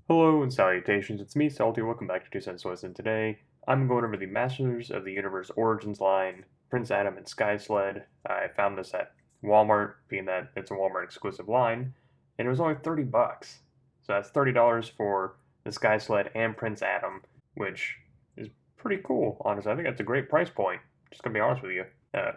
Hello and salutations, it's me, Salty. Welcome back to 2 Cents List, and today I'm going over the Masters of the Universe Origins line, Prince Adam and Sky Sled. I found this at Walmart, being that it's a Walmart exclusive line, and it was only 30 bucks. So that's $30 for the Sky Sled and Prince Adam, which is pretty cool, honestly. I think that's a great price point, just gonna be honest with you.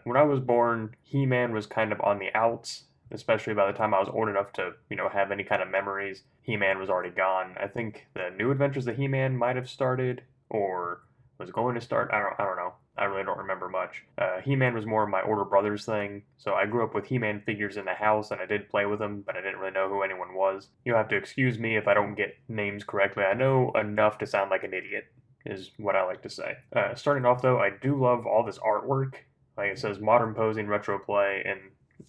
When I was born, He-Man was kind of on the outs, especially by the time I was old enough to, have any kind of memories. He-Man was already gone. I think the New Adventures of He-Man might have started, or was going to start. I don't know. I really don't remember much. He-Man was more of my older brother's thing, so I grew up with He-Man figures in the house, and I did play with them, but I didn't really know who anyone was. You'll have to excuse me if I don't get names correctly. I know enough to sound like an idiot, is what I like to say. Starting off, though, I do love all this artwork. Like it says, modern posing, retro play, and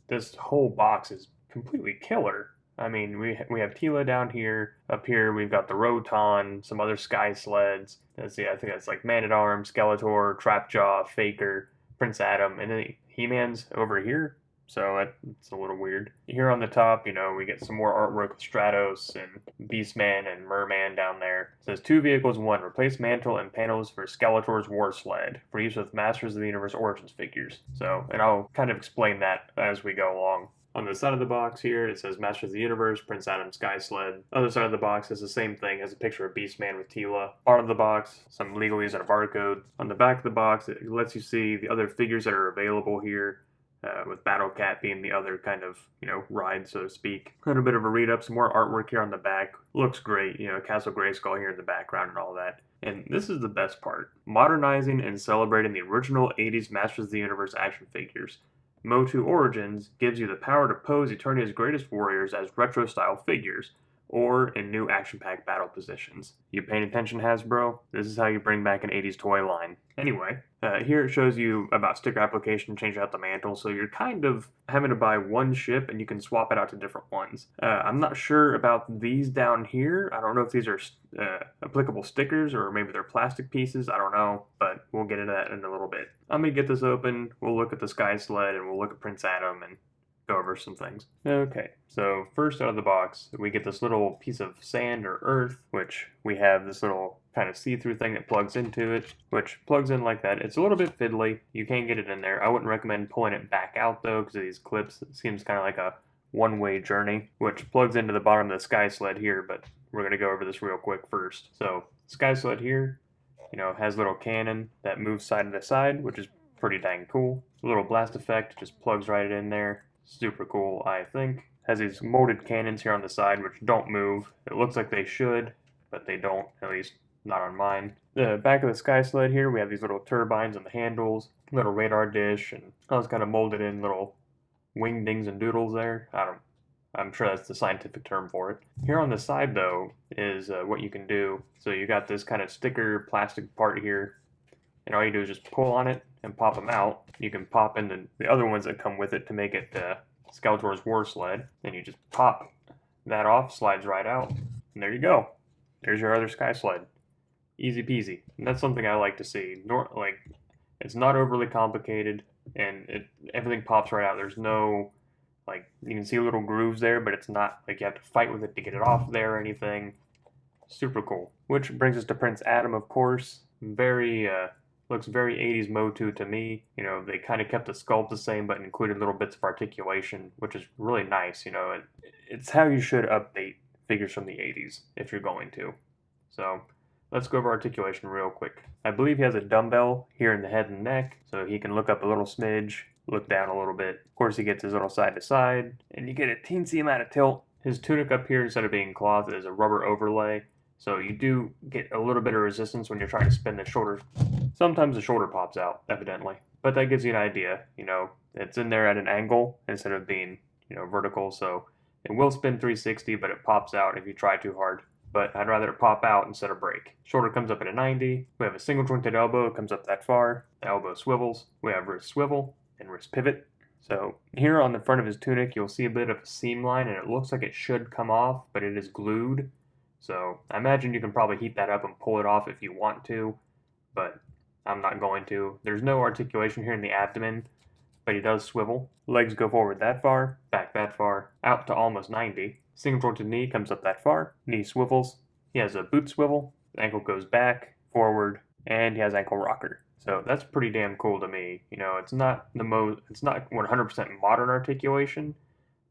this whole box is completely killer. I mean, we have Tila down here. Up here, we've got the Roton, some other Sky Sleds. Let's see, I think that's like Man-at-Arms, Skeletor, Trapjaw, Faker, Prince Adam, and then He-Man's over here. So it's a little weird. Here on the top, we get some more artwork with Stratos and Beastman and Merman down there. It says 2 vehicles, 1. Replace mantle and panels for Skeletor's War Sled for use with Masters of the Universe Origins figures. So, and I'll kind of explain that as we go along. On the side of the box here, it says Masters of the Universe, Prince Adam, Sky Sled. Other side of the box is the same thing, has a picture of Beastman with Tila. Part of the box, some legalese and a barcode. On the back of the box, it lets you see the other figures that are available here. With Battle Cat being the other kind of, ride, so to speak. Quite a bit of a read-up, some more artwork here on the back. Looks great, Castle Greyskull here in the background and all that. And this is the best part. Modernizing and celebrating the original 80s Masters of the Universe action figures. MOTU Origins gives you the power to pose Eternia's greatest warriors as retro-style figures, or in new action-packed battle positions. You paying attention, Hasbro? This is how you bring back an 80s toy line. Anyway, here it shows you about sticker application, change out the mantle, so you're kind of having to buy one ship and you can swap it out to different ones. I'm not sure about these down here. I don't know if these are applicable stickers or maybe they're plastic pieces. I don't know, but we'll get into that in a little bit. I'm going to get this open, we'll look at the Sky Sled, and we'll look at Prince Adam and go over some things. Okay, so first out of the box, we get this little piece of sand or earth, which we have this little kind of see-through thing that plugs into it, which plugs in like that. It's a little bit fiddly. You can get it in there. I wouldn't recommend pulling it back out, though, because of these clips. It seems kind of like a one-way journey, which plugs into the bottom of the Sky Sled here, but we're going to go over this real quick first. So, Sky Sled here, has a little cannon that moves side to side, which is pretty dang cool. A little blast effect just plugs right in there. Super cool, I think. Has these molded cannons here on the side, which don't move. It looks like they should, but they don't, at least not on mine. The back of the Sky Sled here, we have these little turbines on the handles, little radar dish, and all this kind of molded in little wing dings and doodles there. I'm sure that's the scientific term for it. Here on the side, though, is what you can do. So you got this kind of sticker plastic part here, and all you do is just pull on it and pop them out. You can pop in the other ones that come with it to make it Skeletor's War Sled. Then you just pop that off, slides right out, and there you go. There's your other Sky Sled. Easy peasy. And that's something I like to see. It's not overly complicated, and everything pops right out. There's no, you can see little grooves there, but it's not like you have to fight with it to get it off there or anything. Super cool. Which brings us to Prince Adam, of course. Looks very 80s MOTU to me. They kind of kept the sculpt the same, but included little bits of articulation, which is really nice. It's how you should update figures from the 80s, if you're going to. So, let's go over articulation real quick. I believe he has a dumbbell here in the head and neck, so he can look up a little smidge, look down a little bit. Of course, he gets his little side to side, and you get a teensy amount of tilt. His tunic up here, instead of being cloth, is a rubber overlay. So you do get a little bit of resistance when you're trying to spin the shoulder. Sometimes the shoulder pops out, evidently. But that gives you an idea, it's in there at an angle instead of being, vertical. So it will spin 360, but it pops out if you try too hard. But I'd rather it pop out instead of break. Shoulder comes up at a 90. We have a single jointed elbow, it comes up that far. The elbow swivels. We have wrist swivel and wrist pivot. So here on the front of his tunic, you'll see a bit of a seam line, and it looks like it should come off, but it is glued. So I imagine you can probably heat that up and pull it off if you want to, but I'm not going to. There's no articulation here in the abdomen, but he does swivel. Legs go forward that far, back that far, out to almost 90. Single jointed knee comes up that far, knee swivels, He has a boot swivel, the ankle goes back, forward, and he has ankle rocker. So that's pretty damn cool to me. You know, it's not 100% modern articulation,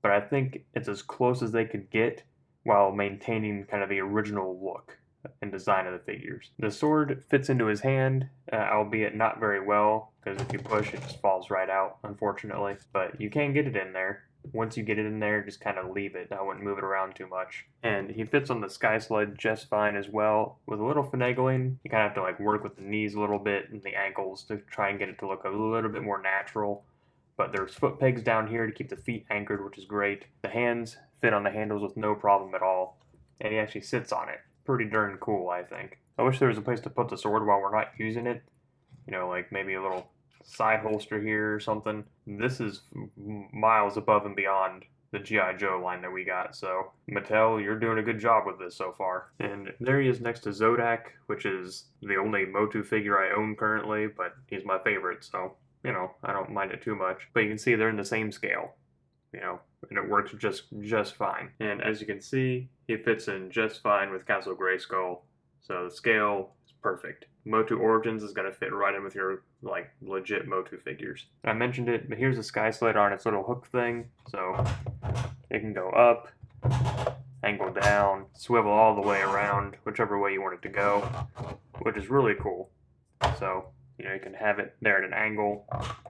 but I think it's as close as they could get while maintaining kind of the original look and design of the figures. The sword fits into his hand, albeit not very well, because if you push, it just falls right out, unfortunately. But you can get it in there. Once you get it in there, just kind of leave it. I wouldn't move it around too much. And he fits on the Sky Sled just fine as well. With a little finagling, you kind of have to like work with the knees a little bit and the ankles to try and get it to look a little bit more natural. But there's foot pegs down here to keep the feet anchored, which is great. The hands fit on the handles with no problem at all. And he actually sits on it. Pretty darn cool, I think. I wish there was a place to put the sword while we're not using it. You know, like maybe a little side holster here or something. This is miles above and beyond the G.I. Joe line that we got, so Mattel, you're doing a good job with this so far. And there he is next to Zodak, which is the only MOTU figure I own currently, but he's my favorite, so, you know, I don't mind it too much. But you can see they're in the same scale, you know, and it works just fine. And as you can see, he fits in just fine with Castle Greyskull, so the scale is perfect. MOTU Origins is going to fit right in with your, like, legit MOTU figures. I mentioned it, but here's a Sky Sled on its little hook thing, so it can go up, angle down, swivel all the way around, whichever way you want it to go, which is really cool. So, you know, you can have it there at an angle,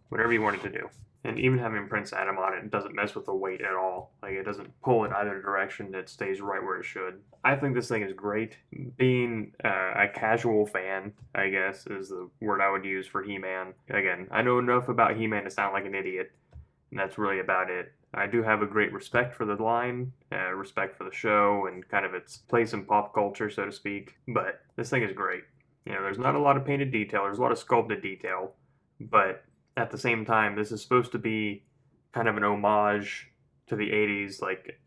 whatever you want it to do. And even having Prince Adam on it doesn't mess with the weight at all. Like, it doesn't pull in either direction. It stays right where it should. I think this thing is great. Being a casual fan, I guess, is the word I would use for He-Man. Again, I know enough about He-Man to sound like an idiot, and that's really about it. I do have a great respect for the line, respect for the show, and kind of its place in pop culture, so to speak. But this thing is great. You know, there's not a lot of painted detail. There's a lot of sculpted detail, but at the same time, this is supposed to be kind of an homage to the 80s, like,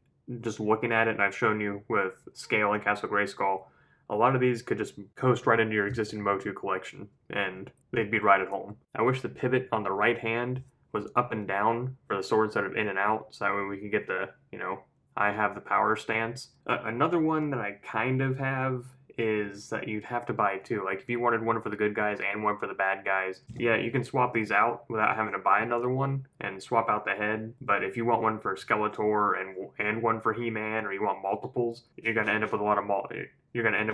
just looking at it, and I've shown you with Scale and Castle Greyskull, a lot of these could just coast right into your existing MOTU collection, and they'd be right at home. I wish the pivot on the right hand was up and down for the sword instead of in and out, so that way we could get the, you know, I have the power stance. Another one that I kind of have is that you'd have to buy two. Like, if you wanted one for the good guys and one for the bad guys, yeah, you can swap these out without having to buy another one and swap out the head. But if you want one for Skeletor and one for He-Man, or you want multiples, you're gonna end up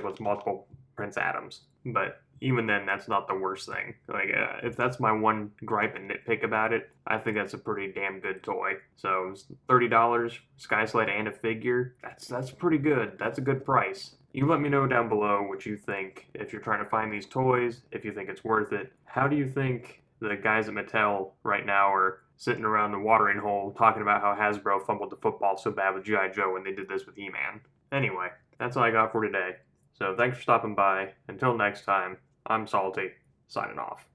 with multiple Prince Adams. But even then, that's not the worst thing. Like, if that's my one gripe and nitpick about it, I think that's a pretty damn good toy. So $30, Sky Sled and a figure, that's pretty good. That's a good price. You let me know down below what you think, if you're trying to find these toys, if you think it's worth it. How do you think the guys at Mattel right now are sitting around the watering hole talking about how Hasbro fumbled the football so bad with G.I. Joe when they did this with He-Man? Anyway, that's all I got for today. So thanks for stopping by. Until next time, I'm Salty, signing off.